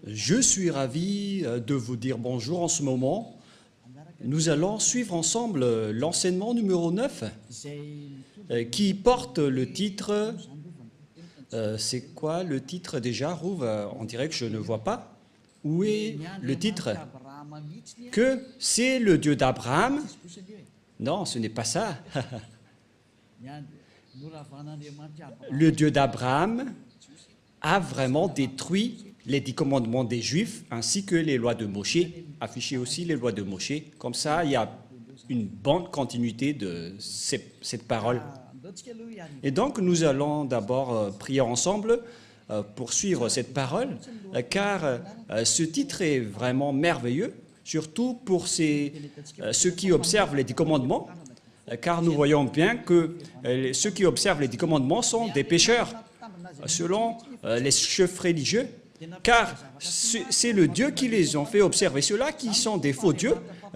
Je suis ravi de vous dire bonjour en ce moment. Nous allons suivre ensemble l'enseignement numéro 9 qui porte le titre... c'est quoi le titre déjà, Rouve? On dirait que je ne vois pas. Où est le titre? Que c'est le Dieu d'Abraham? Non, ce n'est pas ça. Le Dieu d'Abraham a vraiment détruit les 10 commandements des Juifs ainsi que les lois de Moshe, affiché aussi les lois de Moshe. Comme ça, il y a une bonne continuité de cette parole. Et donc, nous allons d'abord prier ensemble pour suivre cette parole, car ce titre est vraiment merveilleux, surtout pour ceux qui observent les 10 commandements, car nous voyons bien que ceux qui observent les 10 commandements sont des pécheurs, selon les chefs religieux, car c'est le Dieu qui les a fait observer. Ceux-là qui sont des faux dieux,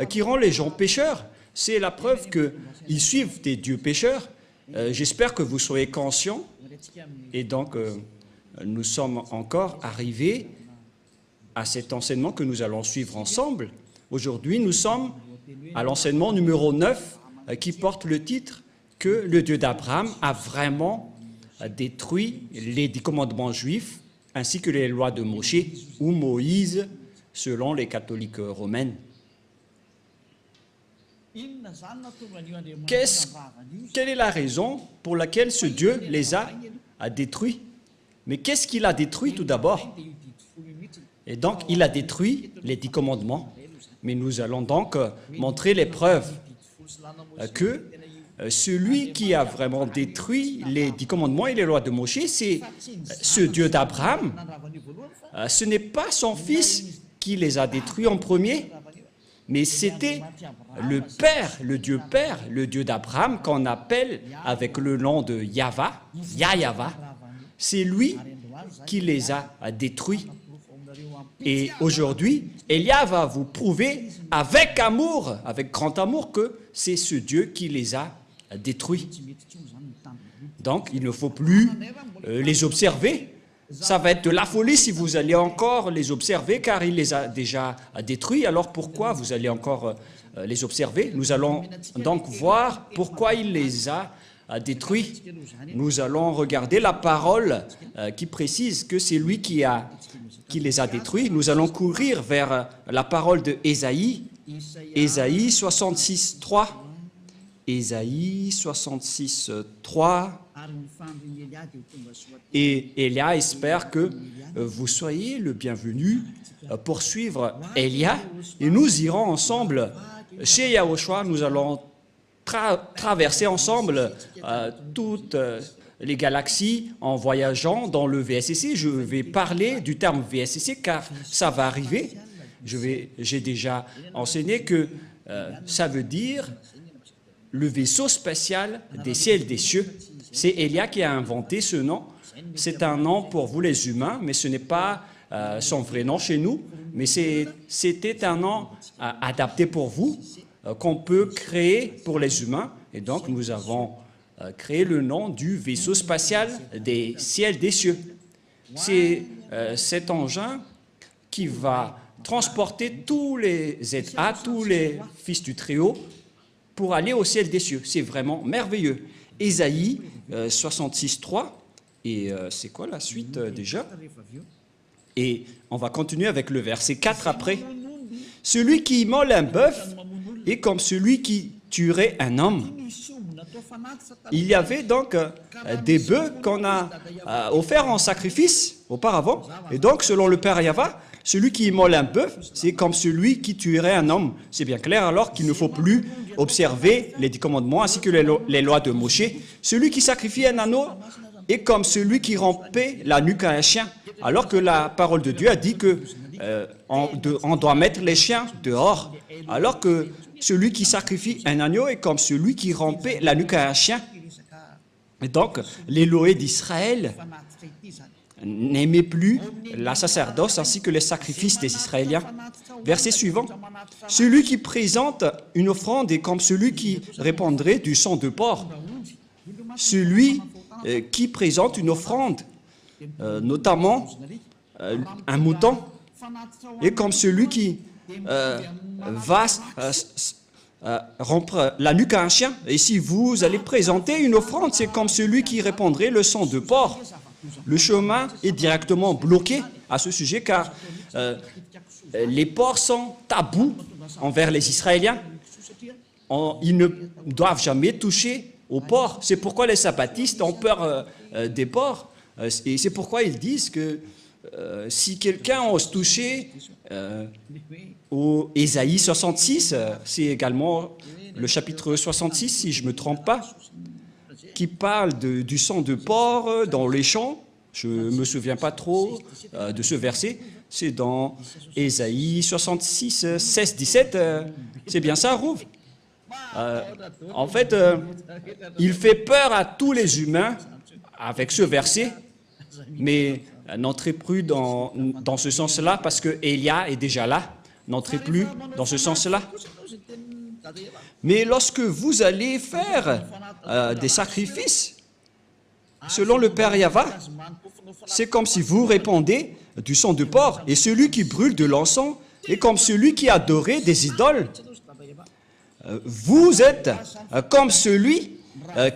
qui rendent les gens pécheurs. C'est la preuve qu'ils suivent des dieux pécheurs. J'espère que vous soyez conscients. Et donc, nous sommes encore arrivés à cet enseignement que nous allons suivre ensemble. Aujourd'hui, nous sommes à l'enseignement numéro 9 qui porte le titre que le Dieu d'Abraham a vraiment détruit les 10 commandements juifs ainsi que les lois de Moshe ou Moïse selon les catholiques romaines. Quelle est la raison pour laquelle ce Dieu les a détruits? Mais qu'est-ce qu'il a détruit tout d'abord? Et donc, il a détruit les 10 commandements. Mais nous allons donc montrer les preuves que celui qui a vraiment détruit les 10 commandements et les lois de Moshe, c'est ce Dieu d'Abraham. Ce n'est pas son fils qui les a détruits en premier, mais c'était le Père, le Dieu d'Abraham, qu'on appelle avec le nom de Yahva, Yahva. C'est lui qui les a détruits. Et aujourd'hui, Elia va vous prouver avec amour, avec grand amour, que c'est ce Dieu qui les a détruits. Donc, il ne faut plus les observer. Ça va être de la folie si vous allez encore les observer, car il les a déjà détruits. Alors pourquoi vous allez encore les observer? Nous allons donc voir pourquoi il les a détruits. Nous allons regarder la parole qui précise que c'est lui qui les a détruits. Nous allons courir vers la parole de Ésaïe, Ésaïe 66, 3. Ésaïe 66, 3. Et Elia espère que vous soyez le bienvenu pour suivre Elia. Et nous irons ensemble chez Yahushua. Nous allons traverser ensemble toutes les galaxies en voyageant dans le VSCC. Je vais parler du terme VSCC car ça va arriver. J'ai déjà enseigné que ça veut dire le vaisseau spatial des ciels des cieux. C'est Elia qui a inventé ce nom. C'est un nom pour vous les humains, mais ce n'est pas son vrai nom chez nous, mais c'était un nom adapté pour vous, qu'on peut créer pour les humains. Et donc, nous avons créé le nom du vaisseau spatial des ciels des cieux. C'est cet engin qui va transporter tous les ZA, tous les fils du Très-Haut, pour aller au ciel des cieux. C'est vraiment merveilleux. Ésaïe 66, 3. Et c'est quoi la suite déjà? Et on va continuer avec le verset 4 après. Celui qui immole un bœuf est comme celui qui tuerait un homme. Il y avait donc des bœufs qu'on a offerts en sacrifice auparavant. Et donc, selon le Père Yahva, celui qui immole un bœuf, c'est comme celui qui tuerait un homme. C'est bien clair alors qu'il ne faut plus observer les 10 commandements ainsi que les lois de Moshe. Celui qui sacrifie un agneau est comme celui qui rompait la nuque à un chien. Alors que la parole de Dieu a dit qu'on doit mettre les chiens dehors. Alors que celui qui sacrifie un agneau est comme celui qui rompait la nuque à un chien. Et donc, l'Élohé d'Israël n'aimait plus la sacerdoce ainsi que les sacrifices des Israéliens. Verset suivant. Celui qui présente une offrande est comme celui qui répandrait du sang de porc. Celui qui présente une offrande, notamment un mouton, est comme celui qui va rompre la nuque à un chien. Et si vous allez présenter une offrande, c'est comme celui qui répandrait le sang de porc. Le chemin est directement bloqué à ce sujet car les porcs sont tabous envers les Israéliens. Ils ne doivent jamais toucher aux porcs. C'est pourquoi les sabbatistes ont peur des porcs. Et c'est pourquoi ils disent que si quelqu'un ose toucher au Ésaïe 66, c'est également le chapitre 66, si je ne me trompe pas, qui parle du sang de porc dans les champs. Je ne me souviens pas trop de ce verset. C'est dans Ésaïe 66, 16, 17. C'est bien ça, Rouv. En fait, il fait peur à tous les humains avec ce verset, mais n'entrez plus dans ce sens-là parce que Élia est déjà là. N'entrez plus dans ce sens-là. Mais lorsque vous allez faire des sacrifices, selon le Père Yahva, c'est comme si vous répandez du sang de porc, et celui qui brûle de l'encens est comme celui qui adorait des idoles. Vous êtes comme celui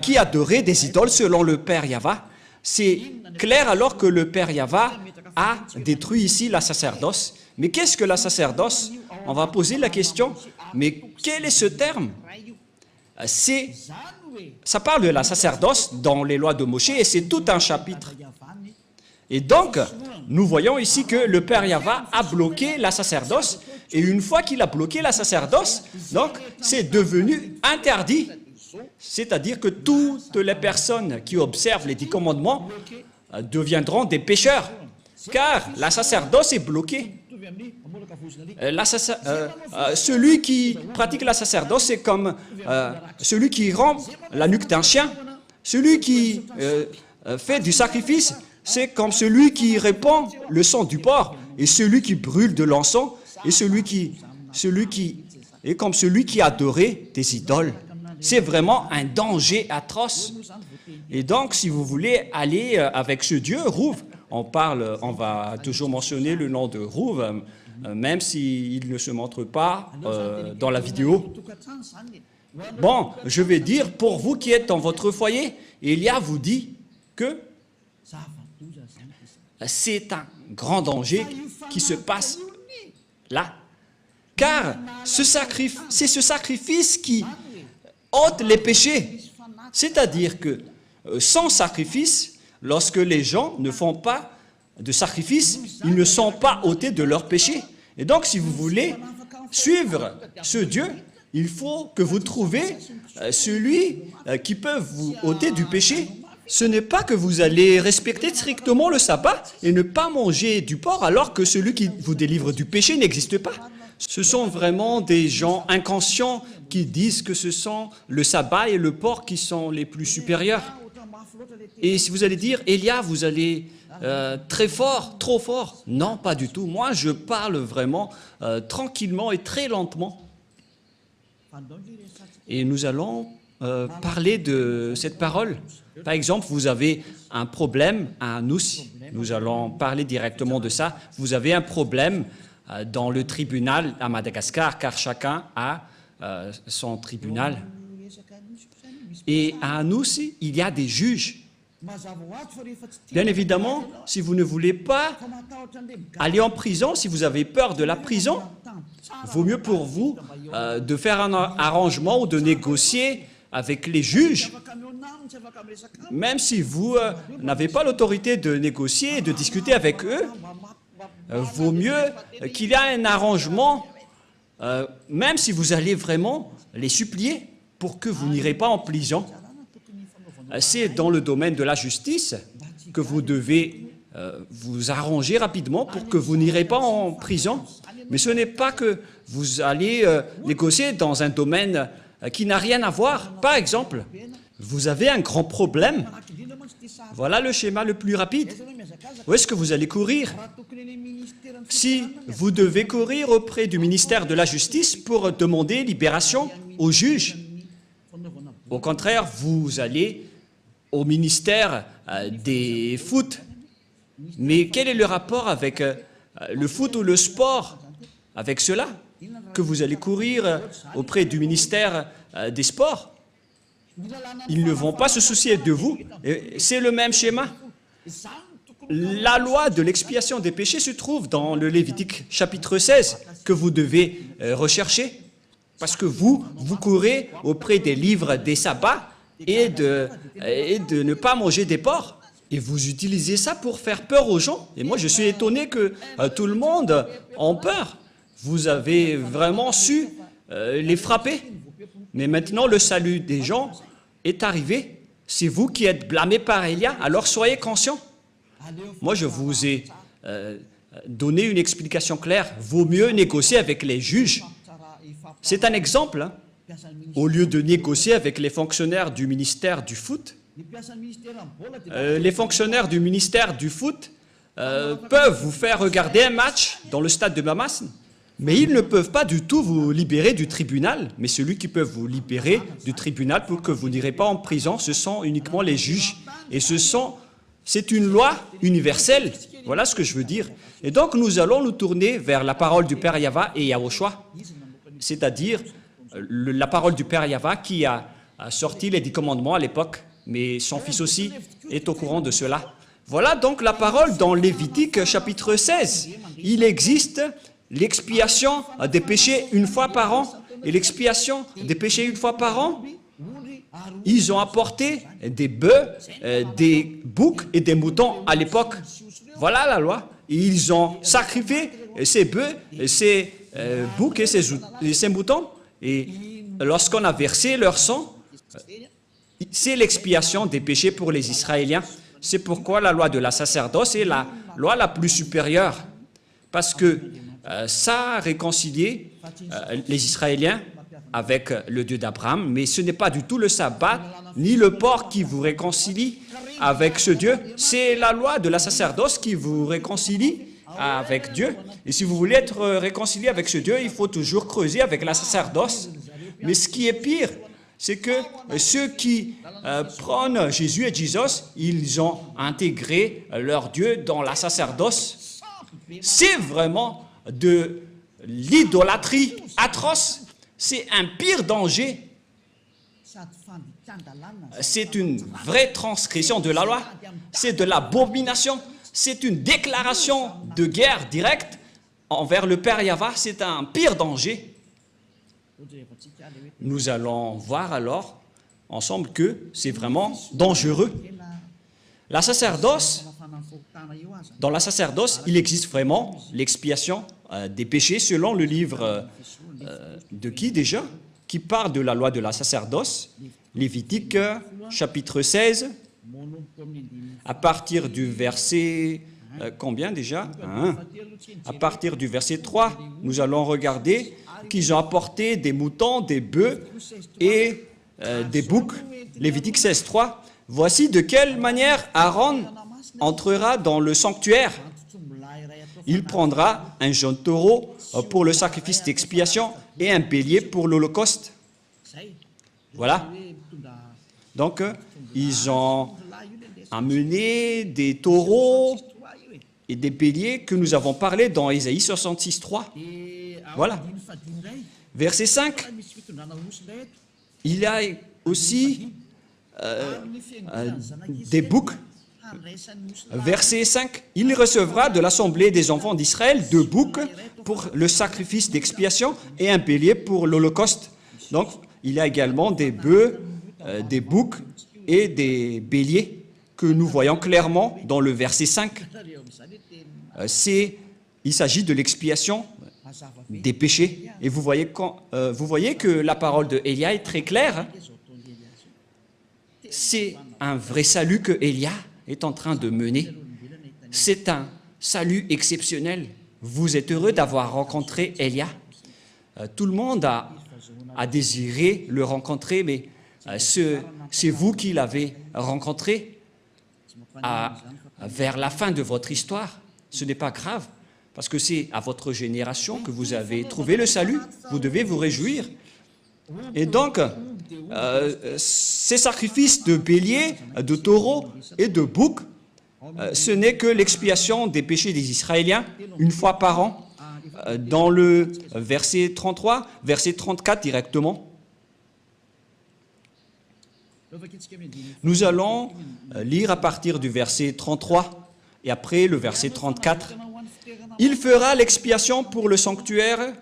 qui adorait des idoles selon le Père Yahva. C'est clair alors que le Père Yahva a détruit ici la sacerdoce. Mais qu'est-ce que la sacerdoce? On va poser la question, mais quel est ce terme? Ça parle de la sacerdoce dans les lois de Moïse et c'est tout un chapitre. Et donc, nous voyons ici que le Père Yahva a bloqué la sacerdoce et une fois qu'il a bloqué la sacerdoce, donc c'est devenu interdit. C'est-à-dire que toutes les personnes qui observent les 10 commandements deviendront des pécheurs, car la sacerdoce est bloquée. Celui qui pratique la sacerdoce, c'est comme celui qui rompt la nuque d'un chien. Celui qui fait du sacrifice, c'est comme celui qui répand le sang du porc. Et celui qui brûle de l'encens, et celui qui est comme celui qui adorait des idoles. C'est vraiment un danger atroce. Et donc, si vous voulez aller avec ce Dieu, Rouv, on va toujours mentionner le nom de Rouv, même s'il ne se montre pas dans la vidéo. Bon, je vais dire, pour vous qui êtes dans votre foyer, Élia vous dit que c'est un grand danger qui se passe là. Car c'est ce sacrifice qui ôte les péchés. C'est-à-dire que sans sacrifice, lorsque les gens ne font pas de sacrifice, ils ne sont pas ôtés de leurs péchés. Et donc, si vous voulez suivre ce Dieu, il faut que vous trouviez celui qui peut vous ôter du péché. Ce n'est pas que vous allez respecter strictement le sabbat et ne pas manger du porc alors que celui qui vous délivre du péché n'existe pas. Ce sont vraiment des gens inconscients qui disent que ce sont le sabbat et le porc qui sont les plus supérieurs. Et si vous allez dire, Élia, vous allez très fort, trop fort. Non, pas du tout. Moi, je parle vraiment tranquillement et très lentement. Et nous allons parler de cette parole. Par exemple, vous avez un problème à Nous. Nous allons parler directement de ça. Vous avez un problème dans le tribunal à Madagascar, car chacun a son tribunal. Et à Nous, il y a des juges. Bien évidemment, si vous ne voulez pas aller en prison, si vous avez peur de la prison, vaut mieux pour vous de faire un arrangement ou de négocier avec les juges. Même si vous n'avez pas l'autorité de négocier et de discuter avec eux, vaut mieux qu'il y ait un arrangement, même si vous allez vraiment les supplier pour que vous n'irez pas en prison. C'est dans le domaine de la justice que vous devez vous arranger rapidement pour que vous n'irez pas en prison. Mais ce n'est pas que vous allez négocier dans un domaine qui n'a rien à voir. Par exemple, vous avez un grand problème. Voilà le schéma le plus rapide. Où est-ce que vous allez courir? Si vous devez courir auprès du ministère de la Justice pour demander libération au juge, au contraire, vous allez au ministère des foot. Mais quel est le rapport avec le foot ou le sport avec cela, que vous allez courir auprès du ministère des Sports. Ils ne vont pas se soucier de vous. C'est le même schéma. La loi de l'expiation des péchés se trouve dans le Lévitique chapitre 16 que vous devez rechercher parce que vous courez auprès des livres des sabbats et de ne pas manger des porcs. Et vous utilisez ça pour faire peur aux gens. Et moi, je suis étonné que tout le monde ait peur. Vous avez vraiment su les frapper. Mais maintenant, le salut des gens est arrivé. C'est vous qui êtes blâmés par Élia, alors soyez conscients. Moi, je vous ai donné une explication claire. Vaut mieux négocier avec les juges. C'est un exemple. Hein. Au lieu de négocier avec les fonctionnaires du ministère du foot, les fonctionnaires du ministère du foot peuvent vous faire regarder un match dans le stade de Mamas, mais ils ne peuvent pas du tout vous libérer du tribunal. Mais celui qui peut vous libérer du tribunal pour que vous n'irez pas en prison, ce sont uniquement les juges. Et c'est une loi universelle. Voilà ce que je veux dire. Et donc, nous allons nous tourner vers la parole du Père Yahva et Yahushua, c'est-à-dire la parole du Père Yahva qui a sorti les 10 commandements à l'époque, mais son fils aussi est au courant de cela. Voilà donc la parole dans Lévitique chapitre 16. Il existe l'expiation des péchés une fois par an, et l'expiation des péchés une fois par an, ils ont apporté des bœufs, des boucs et des moutons à l'époque. Voilà la loi. Et ils ont sacrifié ces bœufs, ces boucs et ces moutons. Et lorsqu'on a versé leur sang, c'est l'expiation des péchés pour les Israéliens. C'est pourquoi la loi de la sacerdoce est la loi la plus supérieure. Parce que ça a réconcilié les Israéliens avec le Dieu d'Abraham, mais ce n'est pas du tout le sabbat ni le porc qui vous réconcilie avec ce Dieu. C'est la loi de la sacerdoce qui vous réconcilie avec Dieu. Et si vous voulez être réconcilié avec ce Dieu, il faut toujours creuser avec la sacerdoce. Mais ce qui est pire, c'est que ceux qui prônent Jésus et Jesus, ils ont intégré leur Dieu dans la sacerdoce. C'est vraiment de l'idolâtrie atroce. C'est un pire danger. C'est une vraie transgression de la loi. C'est de l'abomination. C'est une déclaration de guerre directe envers le Père Yahva. C'est un pire danger. Nous allons voir alors ensemble que c'est vraiment dangereux. La sacerdoce, dans la sacerdoce, il existe vraiment l'expiation des péchés selon le livre de qui déjà? Qui parle de la loi de la sacerdoce, Lévitique chapitre 16, à partir du verset, combien déjà? À partir du verset 3, nous allons regarder qu'ils ont apporté des moutons, des bœufs et des boucs. Lévitique 16, 3. Voici de quelle manière Aaron entrera dans le sanctuaire. Il prendra un jeune taureau pour le sacrifice d'expiation et un bélier pour l'holocauste. Voilà. Donc, ils ont amené des taureaux et des béliers que nous avons parlé dans Ésaïe 66, 3. Voilà. Verset 5. Il y a aussi des boucs. Verset 5. Il recevra de l'assemblée des enfants d'Israël 2 boucs pour le sacrifice d'expiation et un bélier pour l'holocauste. Donc, il y a également des bœufs, des boucs et des béliers que nous voyons clairement dans le verset 5. Il s'agit de l'expiation des péchés. Et vous voyez que la parole de Élia est très claire. C'est un vrai salut que Élia est en train de mener. C'est un salut exceptionnel. Vous êtes heureux d'avoir rencontré Élia. Tout le monde a désiré le rencontrer, mais c'est vous qui l'avez rencontré vers la fin de votre histoire. Ce n'est pas grave, parce que c'est à votre génération que vous avez trouvé le salut. Vous devez vous réjouir. Et donc, ces sacrifices de béliers, de taureaux et de boucs ce n'est que l'expiation des péchés des Israéliens, une fois par an, dans le verset 33, verset 34 directement. Nous allons lire à partir du verset 33 et après le verset 34. Il fera l'expiation pour le sanctuaire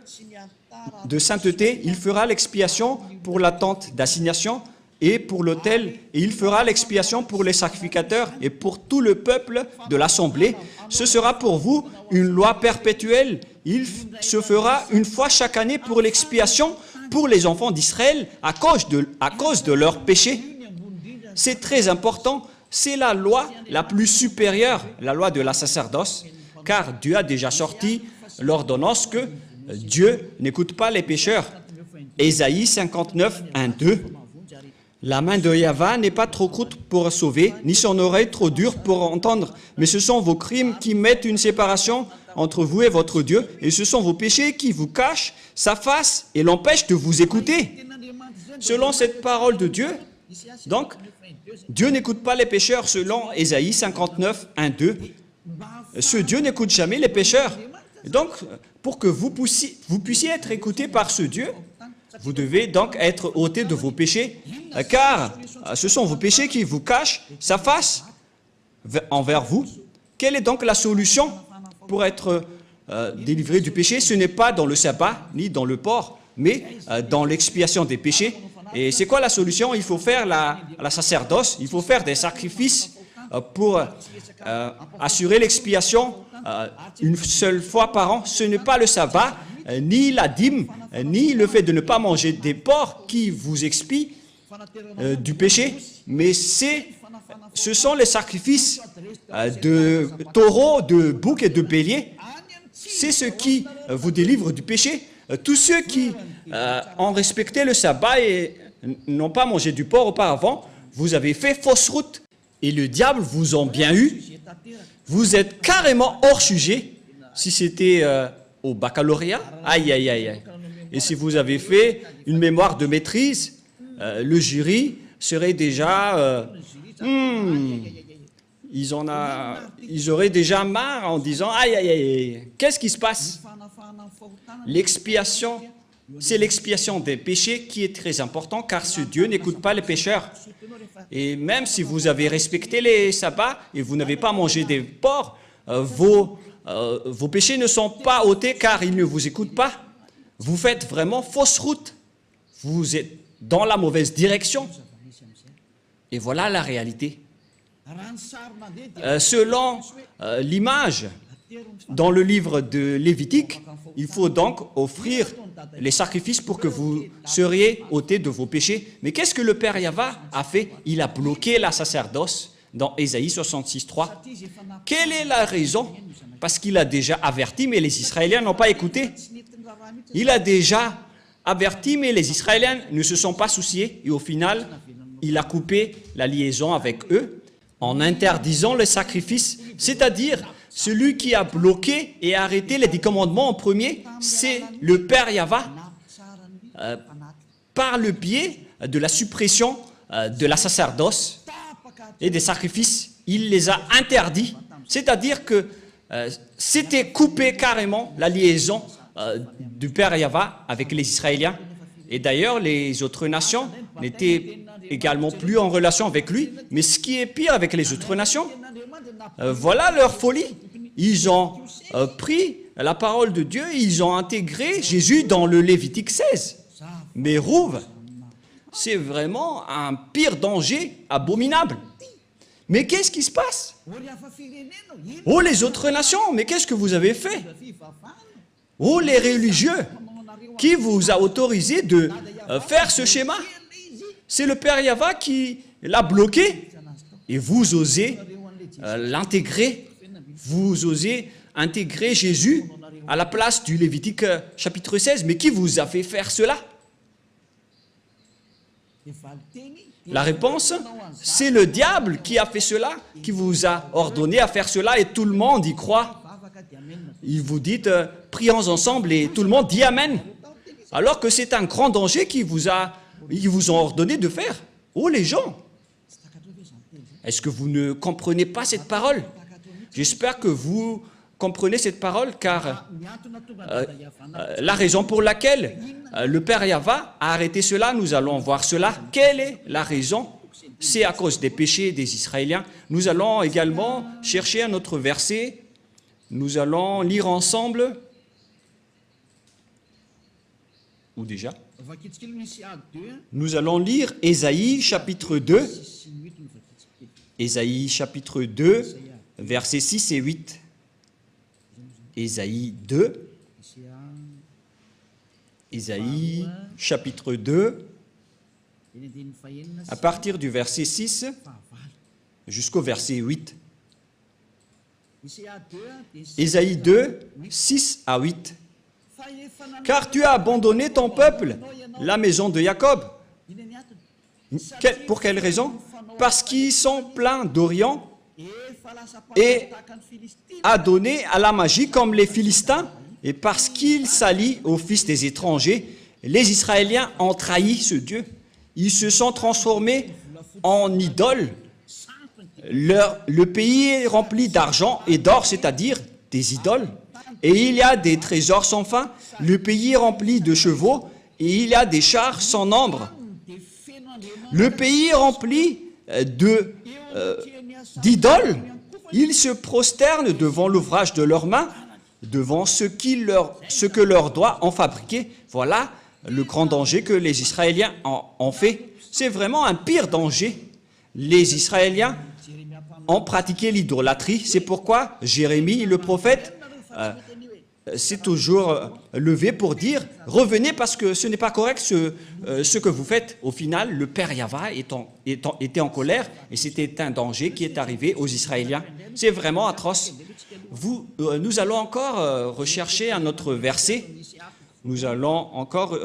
de sainteté, il fera l'expiation pour la tente d'assignation et pour l'autel, et il fera l'expiation pour les sacrificateurs et pour tout le peuple de l'assemblée. Ce sera pour vous une loi perpétuelle. Il se fera une fois chaque année pour l'expiation pour les enfants d'Israël à cause de leurs péchés. C'est très important. C'est la loi la plus supérieure, la loi de la sacerdoce, car Dieu a déjà sorti l'ordonnance que Dieu n'écoute pas les pécheurs. Ésaïe 59, 1, 2. La main de Yahva n'est pas trop courte pour sauver, ni son oreille trop dure pour entendre, mais ce sont vos crimes qui mettent une séparation entre vous et votre Dieu, et ce sont vos péchés qui vous cachent sa face et l'empêchent de vous écouter. Selon cette parole de Dieu, donc, Dieu n'écoute pas les pécheurs selon Ésaïe 59, 1, 2. Ce Dieu n'écoute jamais les pécheurs. Donc, pour que vous puissiez être écoutés par ce Dieu, vous devez donc être ôtés de vos péchés, car ce sont vos péchés qui vous cachent sa face envers vous. Quelle est donc la solution pour être délivré du péché? Ce n'est pas dans le sabbat, ni dans le port, mais dans l'expiation des péchés. Et c'est quoi la solution? Il faut faire la sacerdoce, il faut faire des sacrifices pour assurer l'expiation une seule fois par an. Ce n'est pas le sabbat, ni la dîme, ni le fait de ne pas manger des porcs qui vous expient du péché, mais ce sont les sacrifices de taureaux, de boucs et de béliers. C'est ce qui vous délivre du péché. Tous ceux qui ont respecté le sabbat et n'ont pas mangé du porc auparavant, vous avez fait fausse route. Et le diable vous en bien eu. Vous êtes carrément hors sujet. Si c'était au baccalauréat, aïe, aïe, aïe, aïe. Et si vous avez fait une mémoire de maîtrise, le jury serait déjà... ils auraient déjà marre en disant, aïe, aïe, aïe, qu'est-ce qui se passe? L'expiation, c'est l'expiation des péchés qui est très important, car ce Dieu n'écoute pas les pécheurs. Et même si vous avez respecté les sabbats et vous n'avez pas mangé des porcs, vos péchés ne sont pas ôtés car il ne vous écoute pas. Vous faites vraiment fausse route. Vous êtes dans la mauvaise direction. Et voilà la réalité. Selon l'image dans le livre de Lévitique, il faut donc offrir les sacrifices pour que vous seriez ôtés de vos péchés. Mais qu'est-ce que le Père Yahva a fait? Il a bloqué la sacerdoce dans Ésaïe 66, 3. Quelle est la raison? Parce qu'il a déjà averti, mais les Israéliens n'ont pas écouté. Il a déjà averti, mais les Israéliens ne se sont pas souciés. Et au final, il a coupé la liaison avec eux en interdisant les sacrifices. C'est-à-dire, celui qui a bloqué et arrêté les 10 commandements en premier, c'est le Père Yahva, par le biais de la suppression de la sacerdoce et des sacrifices. Il les a interdits. C'est-à-dire que c'était coupé carrément la liaison du Père Yahva avec les Israéliens. Et d'ailleurs, les autres nations n'étaient également plus en relation avec lui. Mais ce qui est pire avec les autres nations, voilà leur folie. Ils ont pris la parole de Dieu, ils ont intégré Jésus dans le Lévitique 16. Mais Rouve, c'est vraiment un pire danger abominable. Mais qu'est-ce qui se passe? Oh, les autres nations, mais qu'est-ce que vous avez fait? Oh, les religieux, qui vous a autorisé de faire ce schéma? C'est le Père Yahva qui l'a bloqué. Et vous osez l'intégrer. Vous osez intégrer Jésus à la place du Lévitique chapitre 16. Mais qui vous a fait faire cela? La réponse, c'est le diable qui a fait cela, qui vous a ordonné à faire cela et tout le monde y croit. Il vous dit, prions ensemble et tout le monde dit Amen. Alors que c'est un grand danger qu'ils vous ont ordonné de faire. Oh les gens, est-ce que vous ne comprenez pas cette parole? J'espère que vous comprenez cette parole, car la raison pour laquelle le Père Yahva a arrêté cela, nous allons voir cela. Quelle est la raison? C'est à cause des péchés des Israéliens. Nous allons également chercher un autre verset. Nous allons lire ensemble. Ou déjà? Nous allons lire Ésaïe chapitre 2. Ésaïe chapitre 2, versets 6 et 8. Ésaïe 2. Ésaïe chapitre 2, à partir du verset 6 jusqu'au verset 8. Ésaïe 2, 6 à 8. Car tu as abandonné ton peuple, la maison de Jacob. Pour quelle raison? Parce qu'ils sont pleins d'Orient et adonnés à la magie comme les Philistins, et parce qu'ils s'allient aux fils des étrangers, les Israéliens ont trahi ce Dieu. Ils se sont transformés en idoles. Le pays est rempli d'argent et d'or, c'est-à-dire des idoles. Et il y a des trésors sans fin. Le pays est rempli de chevaux et il y a des chars sans nombre. Le pays est rempli d'idoles. Ils se prosternent devant l'ouvrage de leurs mains, devant ce que leurs doigts ont fabriqué. Voilà le grand danger que les Israéliens ont fait. C'est vraiment un pire danger. Les Israéliens ont pratiqué l'idolâtrie. C'est pourquoi Jérémie, le prophète, s'est toujours levé pour dire « Revenez parce que ce n'est pas correct ce que vous faites. » Au final, le Père Yahva était en colère et c'était un danger qui est arrivé aux Israéliens. C'est vraiment atroce. Nous allons encore rechercher un autre verset. Nous allons encore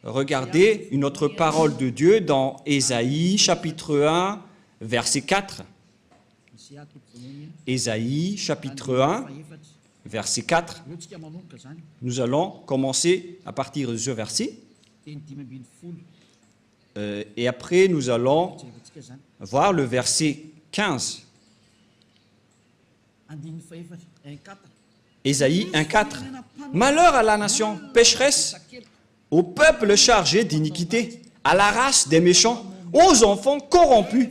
regarder une autre parole de Dieu dans Ésaïe chapitre 1, verset 4. Ésaïe chapitre 1, verset 4. Nous allons commencer à partir de ce verset. Et après, nous allons voir le verset 15. Ésaïe 1, 4. Malheur à la nation pécheresse, au peuple chargé d'iniquité, à la race des méchants, aux enfants corrompus.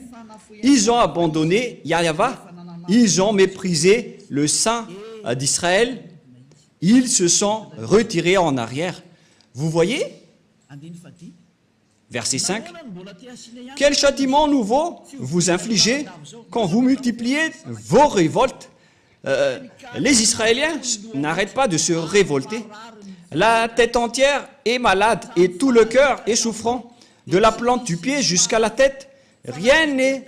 Ils ont abandonné Yahva, ils ont méprisé le Saint d'Israël, ils se sont retirés en arrière. Vous voyez? Verset 5. Quel châtiment nouveau vous infligez quand vous multipliez vos révoltes? Les Israéliens n'arrêtent pas de se révolter. La tête entière est malade et tout le cœur est souffrant. De la plante du pied jusqu'à la tête, rien n'est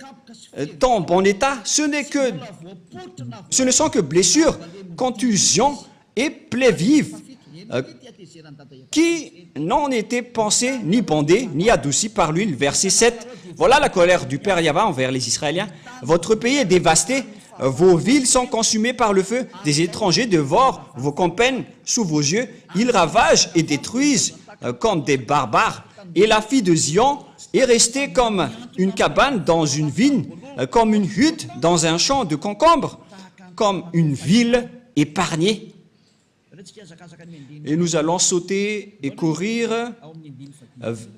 en bon état. Ce ne sont que blessures, contusions et plaies vives qui n'ont été pansées, ni bandées, ni adoucies par l'huile. Verset 7. Voilà la colère du Père Yahva envers les Israéliens. Votre pays est dévasté. Vos villes sont consumées par le feu. Des étrangers dévorent vos campagnes sous vos yeux. Ils ravagent et détruisent comme des barbares. Et la fille de Zion est restée comme une cabane dans une vigne, comme une hutte dans un champ de concombres, comme une ville épargnée. Et nous allons sauter et courir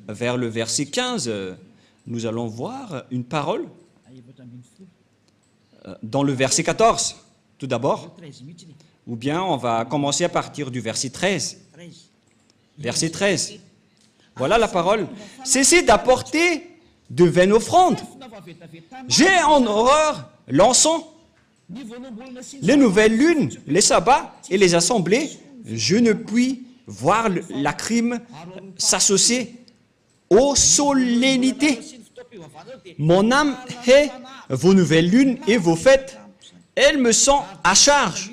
vers le verset 15. Nous allons voir une parole dans le verset 14, tout d'abord. Ou bien on va commencer à partir du verset 13. Verset 13. Voilà la parole. Cessez d'apporter de vaines offrandes. J'ai en horreur l'encens, les nouvelles lunes, les sabbats et les assemblées. Je ne puis voir la crime s'associer aux solennités. Mon âme hait vos nouvelles lunes et vos fêtes. Elles me sont à charge.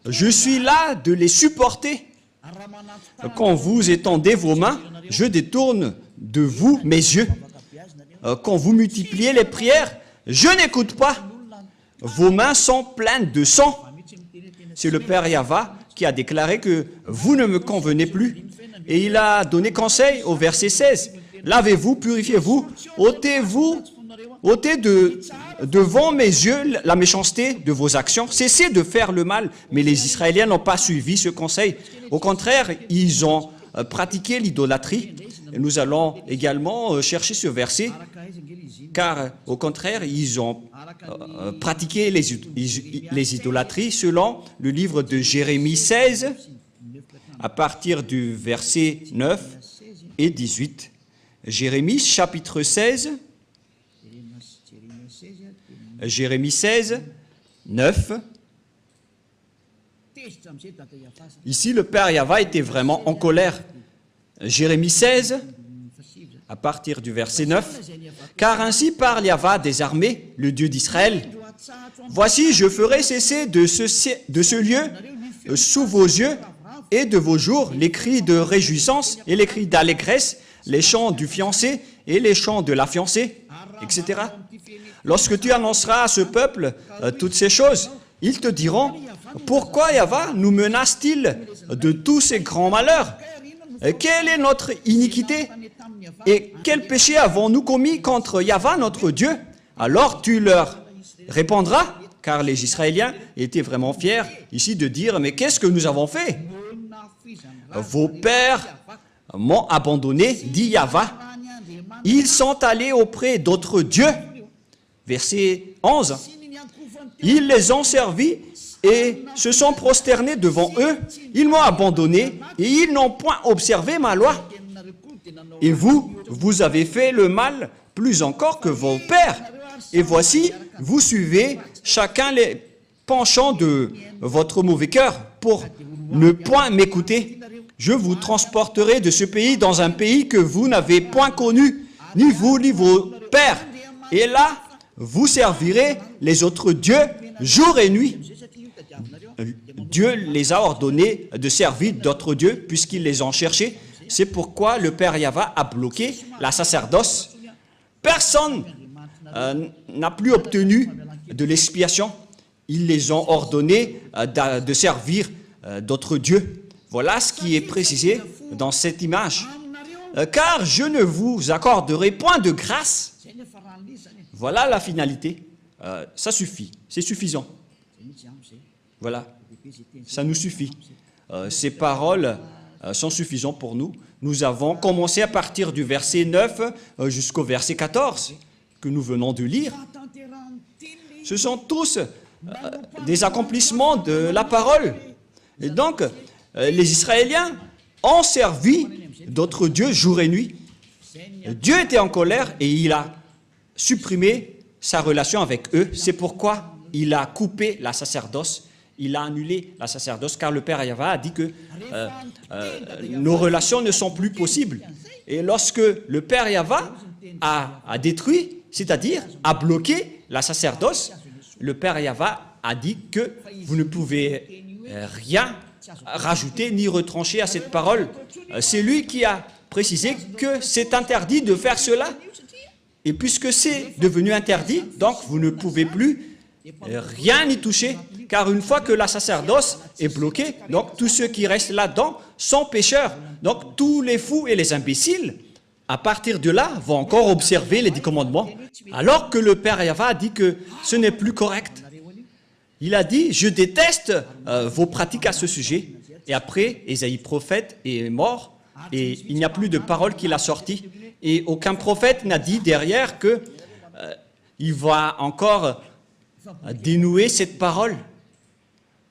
Je suis là de les supporter. Quand vous étendez vos mains, je détourne de vous mes yeux. Quand vous multipliez les prières, je n'écoute pas. Vos mains sont pleines de sang. C'est le Père Yahva qui a déclaré que vous ne me convenez plus. Et il a donné conseil au verset 16. Lavez-vous, purifiez-vous, ôtez-vous ôtez devant mes yeux la méchanceté de vos actions. Cessez de faire le mal. Mais les Israéliens n'ont pas suivi ce conseil. Au contraire, ils ont pratiqué l'idolâtrie. Et nous allons également chercher ce verset, car au contraire, ils ont pratiqué les idolâtries selon le livre de Jérémie 16, à partir du verset 9 et 18. Jérémie chapitre 16, Jérémie 16, 9. Ici, le Père Yahva était vraiment en colère. Jérémie 16, à partir du verset 9. « Car ainsi parle Yahva des armées, le Dieu d'Israël. Voici, je ferai cesser de ce lieu, sous vos yeux et de vos jours, les cris de réjouissance et les cris d'allégresse, les chants du fiancé et les chants de la fiancée, etc. Lorsque tu annonceras à ce peuple toutes ces choses, ils te diront, « Pourquoi Yahva nous menace-t-il de tous ces grands malheurs ? Quelle est notre iniquité? Et quel péché avons-nous commis contre Yahva, notre Dieu? » Alors tu leur répondras, car les Israéliens étaient vraiment fiers ici de dire, « Mais qu'est-ce que nous avons fait? Vos pères m'ont abandonné, dit Yahva. Ils sont allés auprès d'autres dieux. » Verset 11. « Ils les ont servis et se sont prosternés devant eux. Ils m'ont abandonné et ils n'ont point observé ma loi. Et vous avez fait le mal plus encore que vos pères. Et voici, vous suivez chacun les penchants de votre mauvais cœur pour ne point m'écouter. Je vous transporterai de ce pays dans un pays que vous n'avez point connu, ni vous ni vos pères. Et là, vous servirez les autres dieux jour et nuit. » Dieu les a ordonnés de servir d'autres dieux puisqu'ils les ont cherchés. C'est pourquoi le Père Yahva a bloqué la sacerdoce. Personne n'a plus obtenu de l'expiation. Ils les ont ordonnés de servir d'autres dieux. Voilà ce qui est précisé dans cette image. Car je ne vous accorderai point de grâce. Voilà la finalité. Ça suffit, c'est suffisant. Voilà, ça nous suffit. Ces paroles sont suffisantes pour nous. Nous avons commencé à partir du verset 9 jusqu'au verset 14 que nous venons de lire. Ce sont tous des accomplissements de la parole. Et donc, les Israéliens ont servi d'autres dieux jour et nuit. Dieu était en colère et il a supprimé sa relation avec eux. C'est pourquoi il a coupé la sacerdoce. Il a annulé la sacerdoce car le Père Yahva a dit que nos relations ne sont plus possibles. Et lorsque le Père Yahva a détruit, c'est-à-dire a bloqué la sacerdoce, le Père Yahva a dit que vous ne pouvez rien rajouter ni retrancher à cette parole. C'est lui qui a précisé que c'est interdit de faire cela. Et puisque c'est devenu interdit, donc vous ne pouvez plus rien y toucher. Car une fois que la sacerdoce est bloquée, donc tous ceux qui restent là-dedans sont pécheurs. Donc tous les fous et les imbéciles, à partir de là, vont encore observer les 10 commandements. Alors que le Père Yahva a dit que ce n'est plus correct. Il a dit, je déteste vos pratiques à ce sujet. Et après, Ésaïe prophète est mort et il n'y a plus de parole qu'il a sortie. Et aucun prophète n'a dit derrière que il va encore dénouer cette parole.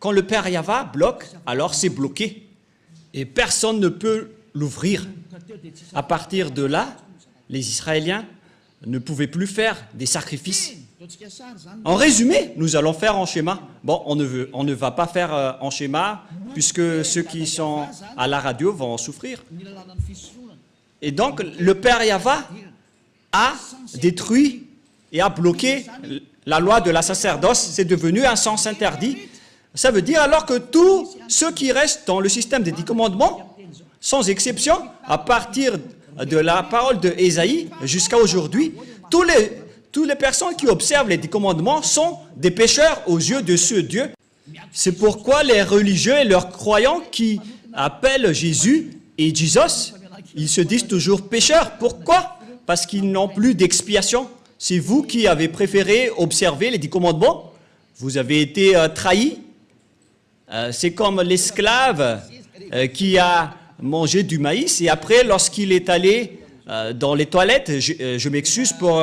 Quand le Père Yahva bloque, alors c'est bloqué. Et personne ne peut l'ouvrir. À partir de là, les Israéliens ne pouvaient plus faire des sacrifices. En résumé, nous allons faire en schéma. Bon, on ne va pas faire en schéma, puisque ceux qui sont à la radio vont en souffrir. Et donc, le Père Yahva a détruit et a bloqué la loi de la sacerdoce. C'est devenu un sens interdit. Ça veut dire alors que tous ceux qui restent dans le système des 10 commandements, sans exception, à partir de la parole de Ésaïe jusqu'à aujourd'hui, toutes les personnes qui observent les 10 commandements sont des pécheurs aux yeux de ce Dieu. C'est pourquoi les religieux et leurs croyants qui appellent Jésus et Jesus, ils se disent toujours pécheurs. Pourquoi? Parce qu'ils n'ont plus d'expiation. C'est vous qui avez préféré observer les 10 commandements. Vous avez été trahis. C'est comme l'esclave qui a mangé du maïs et après, lorsqu'il est allé dans les toilettes, je m'excuse pour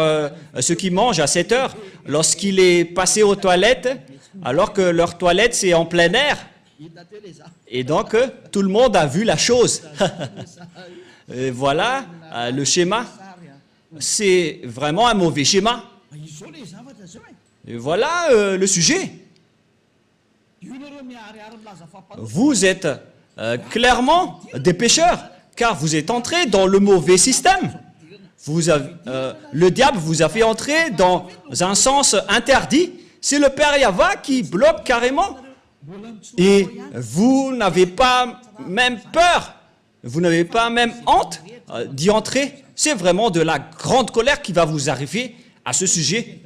ceux qui mangent à 7 heures, lorsqu'il est passé aux toilettes, alors que leur toilette c'est en plein air. Et donc, tout le monde a vu la chose. Et voilà le schéma. C'est vraiment un mauvais schéma. Et voilà le sujet. Vous êtes clairement des pécheurs, car vous êtes entrés dans le mauvais système. Le diable vous a fait entrer dans un sens interdit. C'est le Père Yahva qui bloque carrément. Et vous n'avez pas même peur, vous n'avez pas même honte d'y entrer. C'est vraiment de la grande colère qui va vous arriver à ce sujet.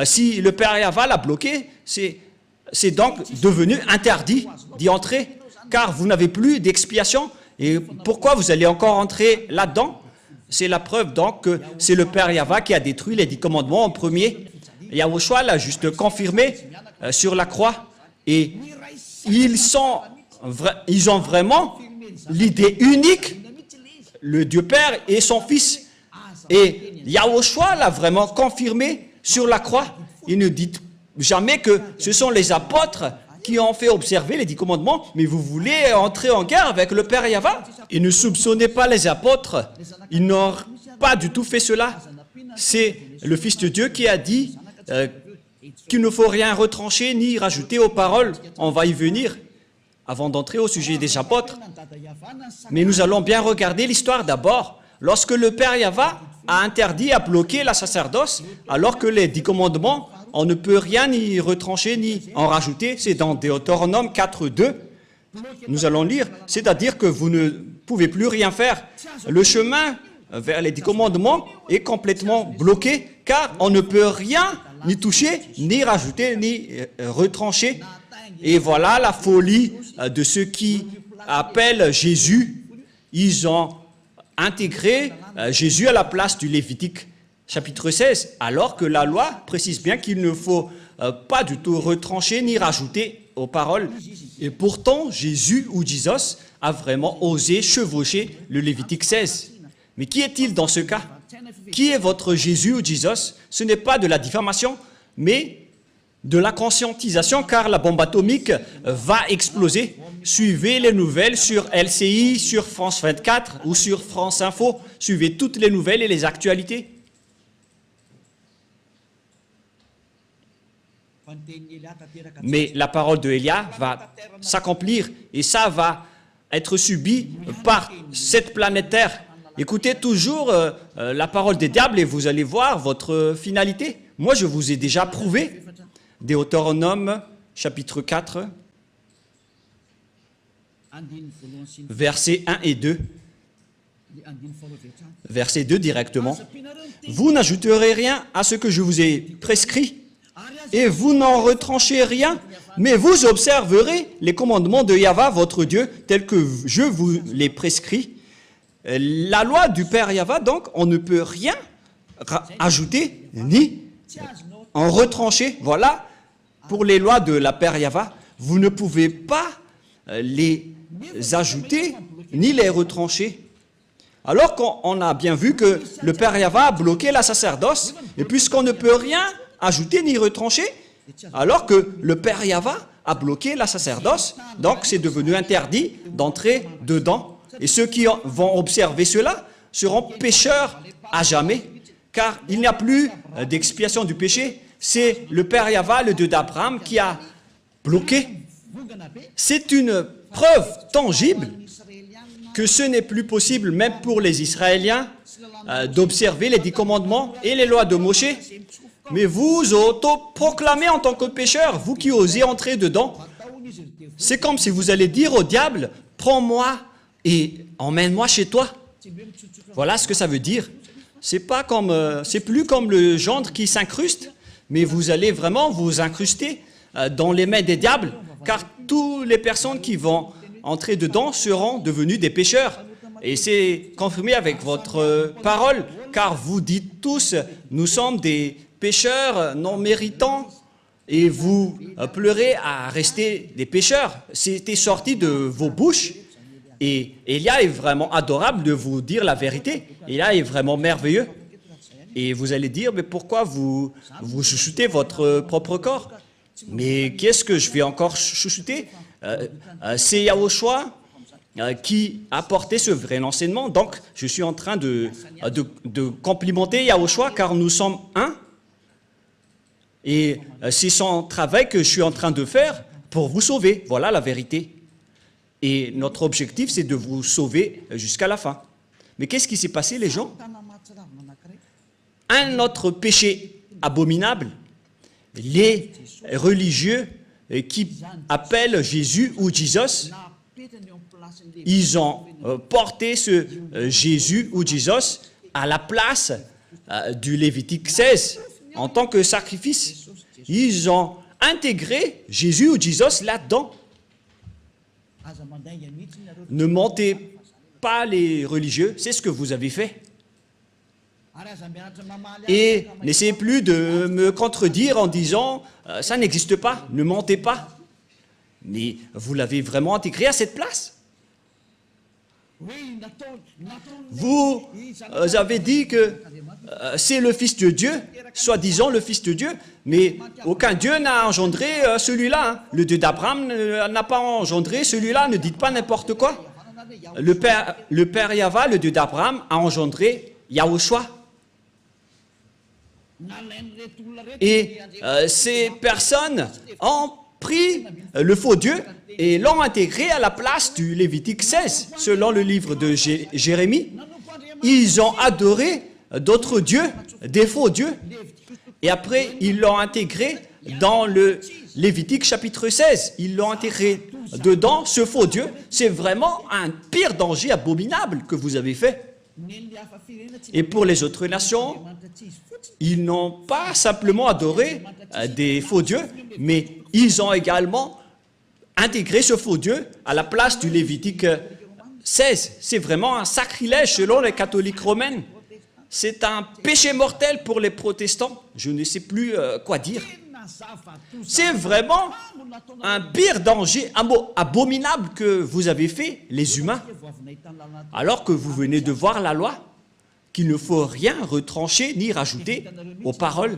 Si le Père Yahva l'a bloqué, c'est donc devenu interdit d'y entrer, car vous n'avez plus d'expiation. Et pourquoi vous allez encore entrer là-dedans? C'est la preuve donc que c'est le Père Yahva qui a détruit les 10 commandements en premier. Yahushua l'a juste confirmé sur la croix. Et ils ont vraiment l'idée unique, le Dieu Père et son Fils. Et Yahushua l'a vraiment confirmé sur la croix. Il ne dit jamais que ce sont les apôtres qui ont fait observer les 10 commandements, mais vous voulez entrer en guerre avec le Père Yahva. Et ne soupçonnez pas les apôtres, ils n'ont pas du tout fait cela. C'est le Fils de Dieu qui a dit qu'il ne faut rien retrancher ni rajouter aux paroles. On va y venir avant d'entrer au sujet des apôtres. Mais nous allons bien regarder l'histoire d'abord. Lorsque le Père Yahva a interdit, a bloqué la sacerdoce, alors que les 10 commandements, on ne peut rien ni retrancher ni en rajouter. C'est dans Deutéronome 4.2. Nous allons lire, c'est-à-dire que vous ne pouvez plus rien faire. Le chemin vers les 10 commandements est complètement bloqué, car on ne peut rien ni toucher, ni rajouter, ni retrancher. Et voilà la folie de ceux qui appellent Jésus. Ils ont intégré Jésus à la place du Lévitique chapitre 16, alors que la loi précise bien qu'il ne faut pas du tout retrancher ni rajouter aux paroles. Et pourtant, Jésus ou Jesus a vraiment osé chevaucher le Lévitique 16. Mais qui est-il dans ce cas? Qui est votre Jésus ou Jesus? Ce n'est pas de la diffamation, mais de la conscientisation, car la bombe atomique va exploser. Suivez les nouvelles sur LCI, sur France 24 ou sur France Info. Suivez toutes les nouvelles et les actualités. Mais la parole de Élia va s'accomplir et ça va être subi par cette planète Terre. Écoutez toujours la parole des diables et vous allez voir votre finalité. Moi, je vous ai déjà prouvé. Deutéronome, chapitre 4, versets 1 et 2. Verset 2 directement. Vous n'ajouterez rien à ce que je vous ai prescrit, et vous n'en retranchez rien, mais vous observerez les commandements de Yahva, votre Dieu, tels que je vous les prescris. La loi du Père Yahva, donc, on ne peut rien ajouter ni en retrancher. Voilà, pour les lois de la Père Yahva, vous ne pouvez pas les ajouter ni les retrancher. Alors qu'on a bien vu que le Père Yahva a bloqué la sacerdoce, et puisqu'on ne peut rien ajouter ni retrancher, alors que le Père Yahva a bloqué la sacerdoce, donc c'est devenu interdit d'entrer dedans. Et ceux qui vont observer cela seront pécheurs à jamais, car il n'y a plus d'expiation du péché. C'est le Père Yahva, le Dieu d'Abraham, qui a bloqué. C'est une preuve tangible que ce n'est plus possible, même pour les Israéliens, d'observer les 10 commandements et les lois de Moshe. Mais vous auto-proclamez en tant que pécheur, vous qui osez entrer dedans. C'est comme si vous allez dire au diable, prends-moi et emmène-moi chez toi. Voilà ce que ça veut dire. C'est plus comme le gendre qui s'incruste, mais vous allez vraiment vous incruster dans les mains des diables, car toutes les personnes qui vont entrer dedans seront devenues des pécheurs. Et c'est confirmé avec votre parole. car vous dites tous, nous sommes des pécheurs non méritants, et vous pleurez à rester des pécheurs. C'était sorti de vos bouches. Et Élia est vraiment adorable de vous dire la vérité. Élia est vraiment merveilleux. Et vous allez dire, mais pourquoi vous chouchoutez votre propre corps? Mais qu'est-ce que je vais encore chouchouter? C'est Yahushua qui a porté ce vrai enseignement. Donc, je suis en train de complimenter Yahushua car nous sommes un. Et c'est son travail que je suis en train de faire pour vous sauver. Voilà la vérité. Et notre objectif, c'est de vous sauver jusqu'à la fin. Mais qu'est-ce qui s'est passé, les gens? Un autre péché abominable, les religieux qui appellent Jésus ou Jesus, ils ont porté ce Jésus ou Jesus à la place du Lévitique 16 en tant que sacrifice. Ils ont intégré Jésus ou Jesus là-dedans. Ne mentez pas les religieux, c'est ce que vous avez fait. Et n'essayez plus de me contredire en disant « ça n'existe pas, ne mentez pas ». Mais vous l'avez vraiment intégré à cette place. Vous avez dit que c'est le Fils de Dieu, soi-disant le Fils de Dieu, mais aucun Dieu n'a engendré celui-là. Hein. Le Dieu d'Abraham n'a pas engendré celui-là, ne dites pas n'importe quoi. Le Père Yahva, le Dieu d'Abraham, a engendré Yahushua. Et ces personnes ont pris le faux Dieu et l'ont intégré à la place du Lévitique 16, selon le livre de Jérémie. Ils ont adoré d'autres dieux, des faux dieux, et après ils l'ont intégré dans le Lévitique chapitre 16. Ils l'ont intégré dedans, ce faux Dieu. C'est vraiment un pire danger abominable que vous avez fait. Et pour les autres nations, ils n'ont pas simplement adoré des faux dieux, mais ils ont également intégré ce faux Dieu à la place du Lévitique 16. C'est vraiment un sacrilège selon les catholiques romaines. C'est un péché mortel pour les protestants. Je ne sais plus quoi dire. C'est vraiment un pire danger abominable que vous avez fait, les humains, alors que vous venez de voir la loi, qu'il ne faut rien retrancher ni rajouter aux paroles.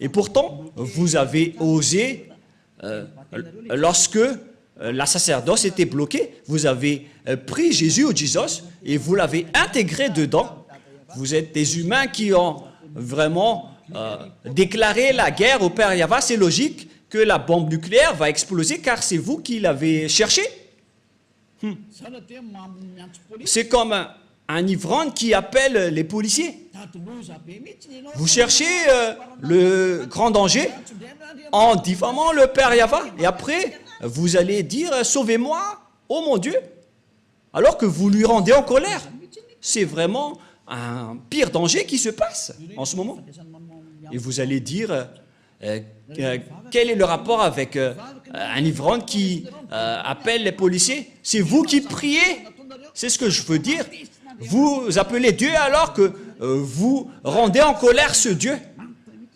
Et pourtant, vous avez osé, lorsque la sacerdoce était bloquée, vous avez pris Jésus ou Jesus et vous l'avez intégré dedans. Vous êtes des humains qui ont vraiment déclaré la guerre au Père Yahva. C'est logique que la bombe nucléaire va exploser car c'est vous qui l'avez cherché. C'est comme un ivrogne qui appelle les policiers. Vous cherchez le grand danger en diffamant le Père Yahva. Et après, vous allez dire « Sauvez-moi, oh mon Dieu !» alors que vous lui rendez en colère. C'est vraiment un pire danger qui se passe en ce moment. Et vous allez dire quel est le rapport avec un ivrogne qui appelle les policiers? C'est vous qui priez. C'est ce que je veux dire. Vous appelez Dieu alors que vous rendez en colère ce Dieu.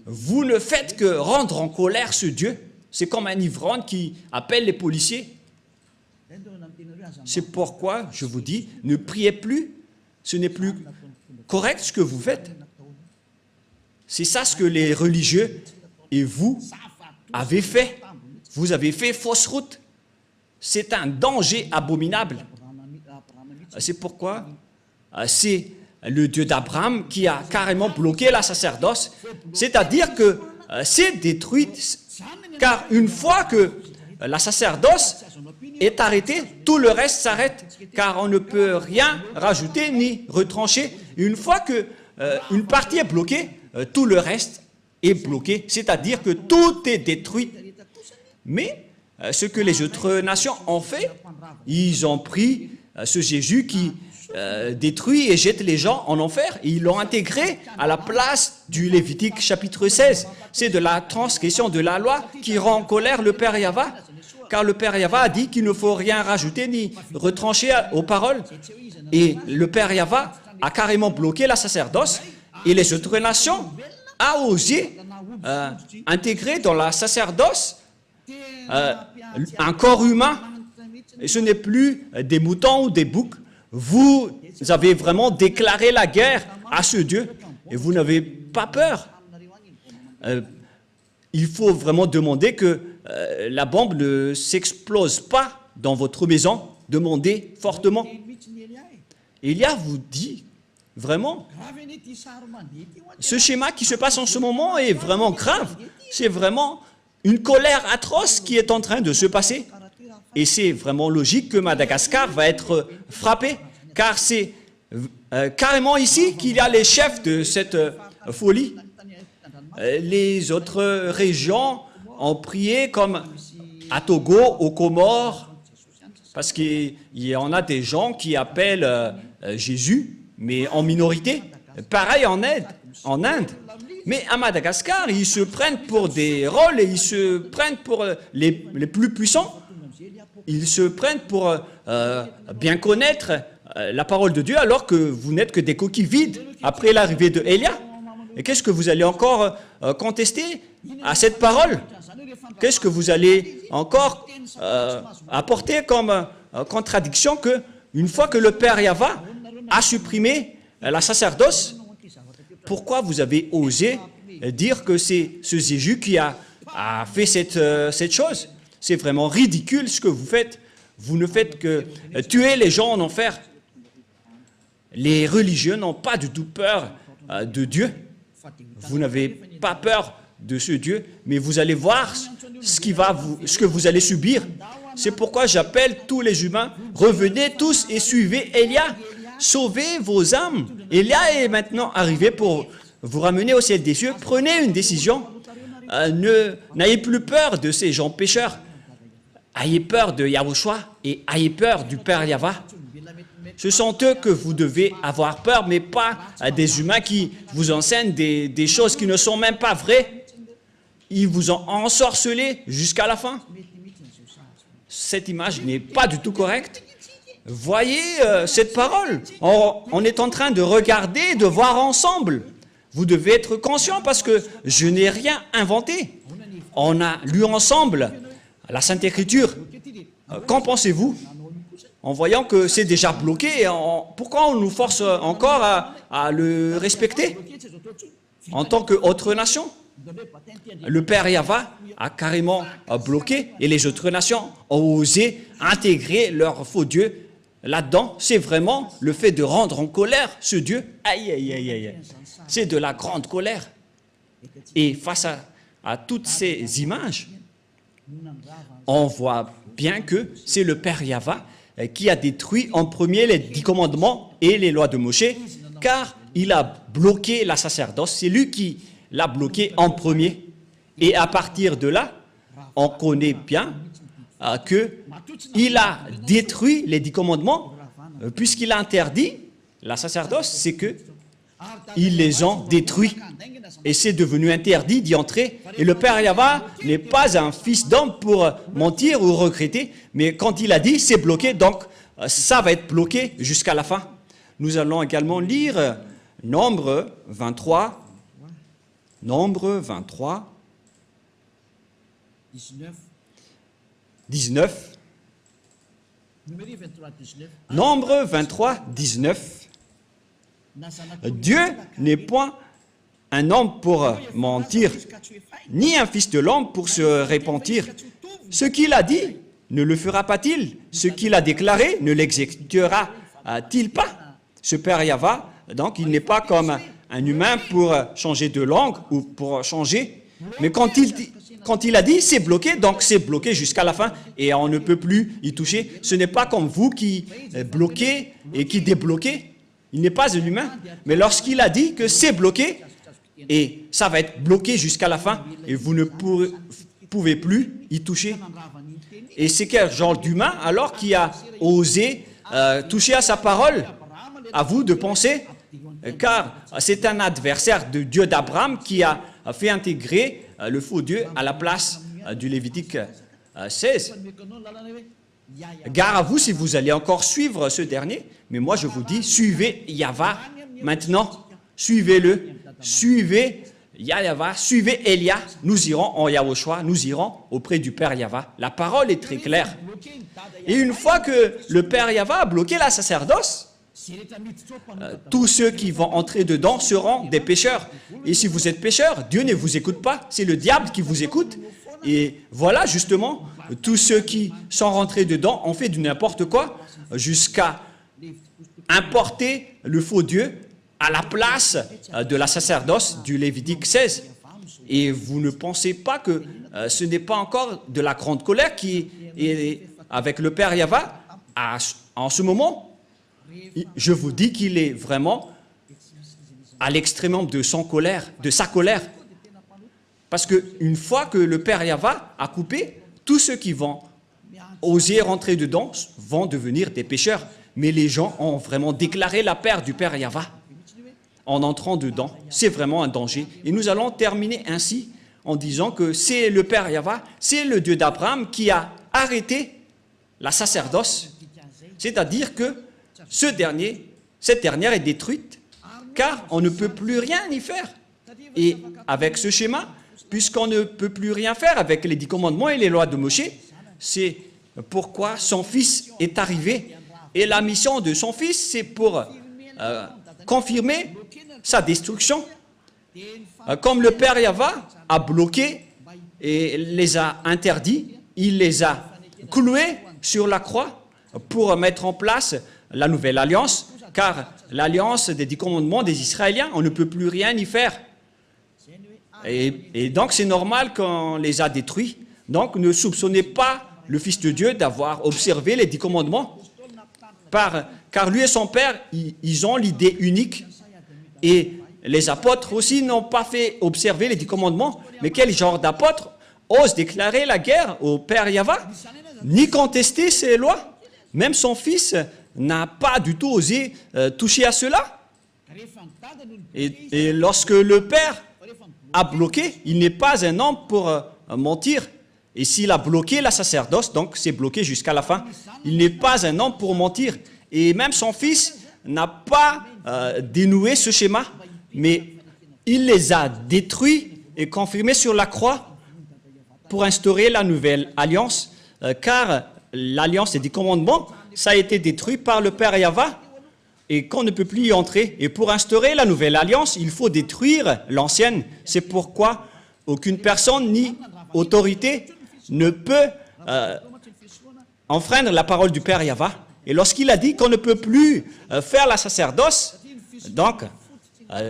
Vous ne faites que rendre en colère ce Dieu. C'est comme un ivrogne qui appelle les policiers. C'est pourquoi je vous dis, ne priez plus. Ce n'est plus correct ce que vous faites. C'est ça ce que les religieux et vous avez fait. Vous avez fait fausse route. C'est un danger abominable. C'est pourquoi c'est le Dieu d'Abraham qui a carrément bloqué la sacerdoce. C'est-à-dire que c'est détruit, car une fois que la sacerdoce est arrêtée, tout le reste s'arrête, car on ne peut rien rajouter ni retrancher. Une fois qu'une partie est bloquée, tout le reste est bloqué, c'est-à-dire que tout est détruit. Mais ce que les autres nations ont fait, ils ont pris ce Jésus qui détruit et jette les gens en enfer, et ils l'ont intégré à la place du Lévitique chapitre 16. C'est de la transgression de la loi qui rend en colère le Père Yahva, car le Père Yahva a dit qu'il ne faut rien rajouter ni retrancher aux paroles. Et le Père Yahva a carrément bloqué la sacerdoce et les autres nations a osé intégrer dans la sacerdoce un corps humain. Et ce n'est plus des moutons ou des boucs. Vous avez vraiment déclaré la guerre à ce Dieu et vous n'avez pas peur. Il faut vraiment demander que la bombe ne s'explose pas dans votre maison. Demandez fortement. Élia vous dit vraiment, ce schéma qui se passe en ce moment est vraiment grave. C'est vraiment une colère atroce qui est en train de se passer. Et c'est vraiment logique que Madagascar va être frappé, car c'est carrément ici qu'il y a les chefs de cette folie. Les autres régions ont prié comme à Togo, aux Comores, parce qu'il y en a des gens qui appellent Jésus, mais en minorité. Pareil en Inde. Mais à Madagascar, ils se prennent pour des rôles et ils se prennent pour les plus puissants. Ils se prennent pour bien connaître la parole de Dieu alors que vous n'êtes que des coquilles vides après l'arrivée de Élia. Et qu'est-ce que vous allez encore contester à cette parole? Qu'est-ce que vous allez encore apporter comme contradiction que une fois que le Père Yahva a supprimé la sacerdoce, pourquoi vous avez osé dire que c'est ce Jésus qui a fait cette chose? C'est vraiment ridicule ce que vous faites. Vous ne faites que tuer les gens en enfer. Les religieux n'ont pas du tout peur de Dieu. Vous n'avez pas peur de ce Dieu, mais vous allez voir ce que vous allez subir. C'est pourquoi j'appelle tous les humains, revenez tous et suivez Élia. Sauvez vos âmes. Élia est maintenant arrivé pour vous ramener au ciel des cieux. Prenez une décision. N'ayez plus peur de ces gens pécheurs. Ayez peur de Yahushua et ayez peur du Père Yahva. Ce sont eux que vous devez avoir peur, mais pas des humains qui vous enseignent des choses qui ne sont même pas vraies. Ils vous ont ensorcelé jusqu'à la fin. Cette image n'est pas du tout correcte. Voyez cette parole. On est en train de regarder, de voir ensemble. Vous devez être conscient parce que je n'ai rien inventé. On a lu ensemble la Sainte Écriture. Qu'en pensez-vous? En voyant que c'est déjà bloqué, pourquoi on nous force encore à le respecter en tant qu'autre nation? Le Père Yahva a carrément bloqué et les autres nations ont osé intégrer leur faux Dieu là-dedans. C'est vraiment le fait de rendre en colère ce Dieu. Aïe, aïe, aïe, aïe. C'est de la grande colère. Et face à toutes ces images, on voit bien que c'est le Père Yahva qui a détruit en premier les 10 commandements et les lois de Moshe, car il a bloqué la sacerdoce. C'est lui qui l'a bloqué en premier. Et à partir de là, on connaît bien qu'il a détruit les 10 commandements, puisqu'il a interdit la sacerdoce, c'est que ils les ont détruits. Et c'est devenu interdit d'y entrer. Et le Père Yahva n'est pas un fils d'homme pour mentir ou regretter, mais quand il a dit, c'est bloqué, donc ça va être bloqué jusqu'à la fin. Nous allons également lire Nombre 23. Nombre 23. 19. Nombre 23, 19. Dieu n'est point un homme pour mentir, ni un fils de l'homme pour se repentir. Ce qu'il a dit, ne le fera pas-il? Ce qu'il a déclaré, ne l'exécutera-t-il pas? Ce Père Yahva, donc, il n'est pas comme un humain pour changer de langue ou pour changer. Mais quand il a dit, c'est bloqué, donc c'est bloqué jusqu'à la fin et on ne peut plus y toucher. Ce n'est pas comme vous qui bloquez et qui débloquez. Il n'est pas un humain. Mais lorsqu'il a dit que c'est bloqué, et ça va être bloqué jusqu'à la fin, et vous ne pouvez plus y toucher. Et c'est quel genre d'humain alors qui a osé toucher à sa parole? À vous de penser, car c'est un adversaire de Dieu d'Abraham qui a fait intégrer le faux Dieu à la place du Lévitique 16. Gare à vous si vous allez encore suivre ce dernier. Mais moi, je vous dis, suivez Yahva maintenant. Suivez-le. Suivez Yahva. Suivez Elia. Nous irons en Yahushua. Nous irons auprès du Père Yahva. La parole est très claire. Et une fois que le Père Yahva a bloqué la sacerdoce, tous ceux qui vont entrer dedans seront des pécheurs. Et si vous êtes pécheur, Dieu ne vous écoute pas. C'est le diable qui vous écoute. Et voilà justement, tous ceux qui sont rentrés dedans ont fait du n'importe quoi jusqu'à importer le faux Dieu à la place de la sacerdoce du Lévitique 16. Et vous ne pensez pas que ce n'est pas encore de la grande colère qui est avec le Père Yahva en ce moment. Je vous dis qu'il est vraiment à l'extrémum de sa colère. Parce qu'une fois que le Père Yahva a coupé, tous ceux qui vont oser rentrer dedans vont devenir des pécheurs. Mais les gens ont vraiment déclaré la paix du Père Yahva en entrant dedans. C'est vraiment un danger. Et nous allons terminer ainsi en disant que c'est le Père Yahva, c'est le Dieu d'Abraham qui a arrêté la sacerdoce. C'est-à-dire que cette dernière est détruite, car on ne peut plus rien y faire. Et avec ce schéma, puisqu'on ne peut plus rien faire avec les 10 commandements et les lois de Moshe, c'est pourquoi son fils est arrivé. Et la mission de son fils, c'est pour confirmer sa destruction. Comme le Père Yahva a bloqué et les a interdits, il les a cloués sur la croix pour mettre en place la nouvelle alliance, car l'alliance des 10 commandements des Israéliens, on ne peut plus rien y faire. Et donc c'est normal qu'on les a détruits. Donc ne soupçonnez pas le Fils de Dieu d'avoir observé les 10 commandements, car lui et son Père, ils ont l'idée unique. Et les apôtres aussi n'ont pas fait observer les 10 commandements. Mais quel genre d'apôtre ose déclarer la guerre au Père Yahva, ni contester ses lois? Même son fils n'a pas du tout osé toucher à cela. Et lorsque le Père a bloqué, il n'est pas un homme pour mentir. Et s'il a bloqué la sacerdoce, donc c'est bloqué jusqu'à la fin, il n'est pas un homme pour mentir. Et même son fils n'a pas dénoué ce schéma, mais il les a détruits et confirmés sur la croix pour instaurer la nouvelle alliance, car l'alliance des 10 commandements, ça a été détruit par le Père Yahva et qu'on ne peut plus y entrer. Et pour instaurer la nouvelle alliance, il faut détruire l'ancienne. C'est pourquoi aucune personne ni autorité ne peut enfreindre la parole du Père Yahva. Et lorsqu'il a dit qu'on ne peut plus faire la sacerdoce, donc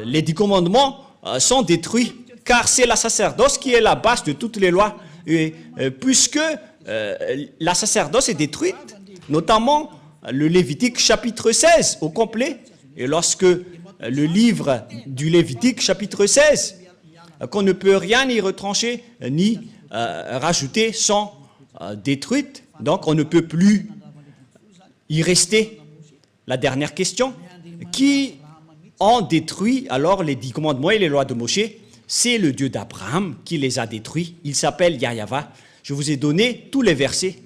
les 10 commandements sont détruits, car c'est la sacerdoce qui est la base de toutes les lois. Et puisque la sacerdoce est détruite, notamment le Lévitique chapitre 16 au complet, et lorsque le livre du Lévitique chapitre 16, qu'on ne peut rien y retrancher ni rajouter, sont détruites, donc on ne peut plus y rester. La dernière question, qui ont détruit alors les 10 commandements et les lois de Moshe? C'est le Dieu d'Abraham qui les a détruits. Il s'appelle Yahva. Je vous ai donné tous les versets.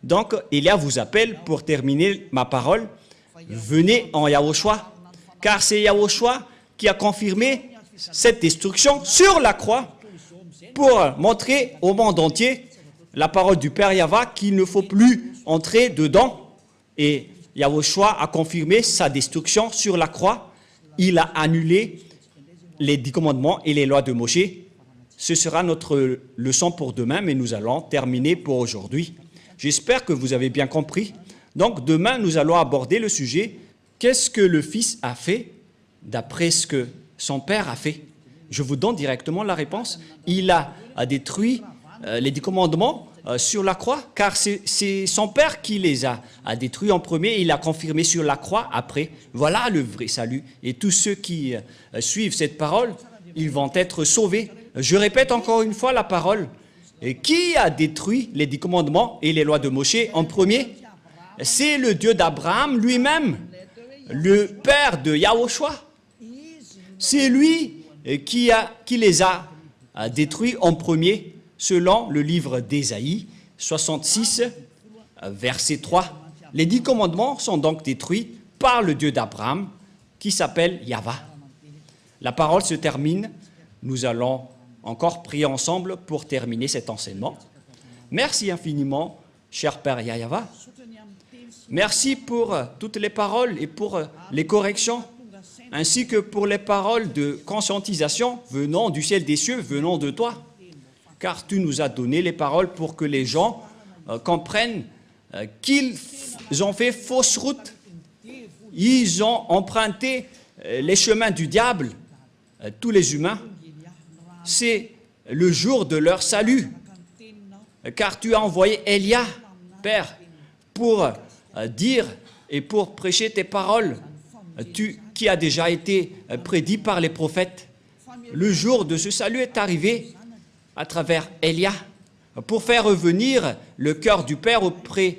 Donc, Elia vous appelle pour terminer ma parole. Venez en Yahushua, car c'est Yahushua qui a confirmé cette destruction sur la croix pour montrer au monde entier la parole du Père Yahva qu'il ne faut plus entrer dedans. Et Yahushua a confirmé sa destruction sur la croix. Il a annulé les 10 commandements et les lois de Moshe. Ce sera notre leçon pour demain, mais nous allons terminer pour aujourd'hui. J'espère que vous avez bien compris. Donc demain, nous allons aborder le sujet « Qu'est-ce que le Fils a fait d'après ce que son Père a fait ?» Je vous donne directement la réponse. Il a détruit les 10 commandements sur la croix, car c'est son Père qui les a détruits en premier et il a confirmé sur la croix après. Voilà le vrai salut. Et tous ceux qui suivent cette parole, ils vont être sauvés. Je répète encore une fois la parole. Et qui a détruit les 10 commandements et les lois de Moshe en premier? C'est le Dieu d'Abraham lui-même, le Père de Yahushua. C'est lui qui les a détruits en premier, selon le livre d'Ésaïe 66, verset 3. Les 10 commandements sont donc détruits par le Dieu d'Abraham, qui s'appelle Yahva. La parole se termine. Nous allons encore prier ensemble pour terminer cet enseignement. Merci infiniment, cher Père Yahva. Merci pour toutes les paroles et pour les corrections, ainsi que pour les paroles de conscientisation venant du ciel des cieux, venant de toi. Car tu nous as donné les paroles pour que les gens comprennent qu'ils ont fait fausse route. Ils ont emprunté les chemins du diable, tous les humains. C'est le jour de leur salut. Car tu as envoyé Élia, Père, pour dire et pour prêcher tes paroles, qui a déjà été prédit par les prophètes. Le jour de ce salut est arrivé à travers Élia, pour faire revenir le cœur du Père auprès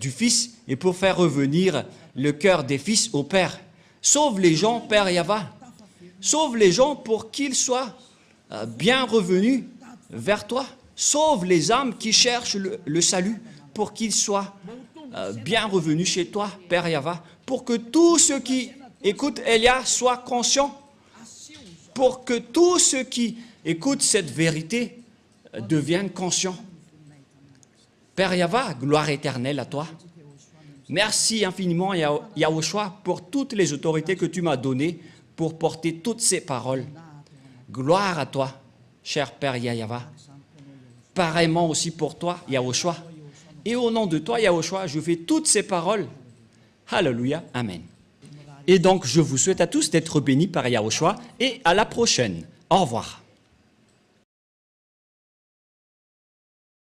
du Fils et pour faire revenir le cœur des fils au Père. Sauve les gens, Père Yahva. Sauve les gens pour qu'ils soient bien revenus vers toi. Sauve les âmes qui cherchent le salut pour qu'ils soient bien revenus chez toi, Père Yahva. Pour que tous ceux qui écoutent Élia soient conscients. Pour que tous ceux qui écoutent cette vérité deviennent conscients. Père Yahva, gloire éternelle à toi. Merci infiniment, Yahushua, pour toutes les autorités que tu m'as données pour porter toutes ces paroles. Gloire à toi, cher Père Yahva. Pareillement aussi pour toi, Yahushua. Et au nom de toi, Yahushua, je fais toutes ces paroles. Alléluia, Amen. Et donc, je vous souhaite à tous d'être bénis par Yahushua et à la prochaine. Au revoir.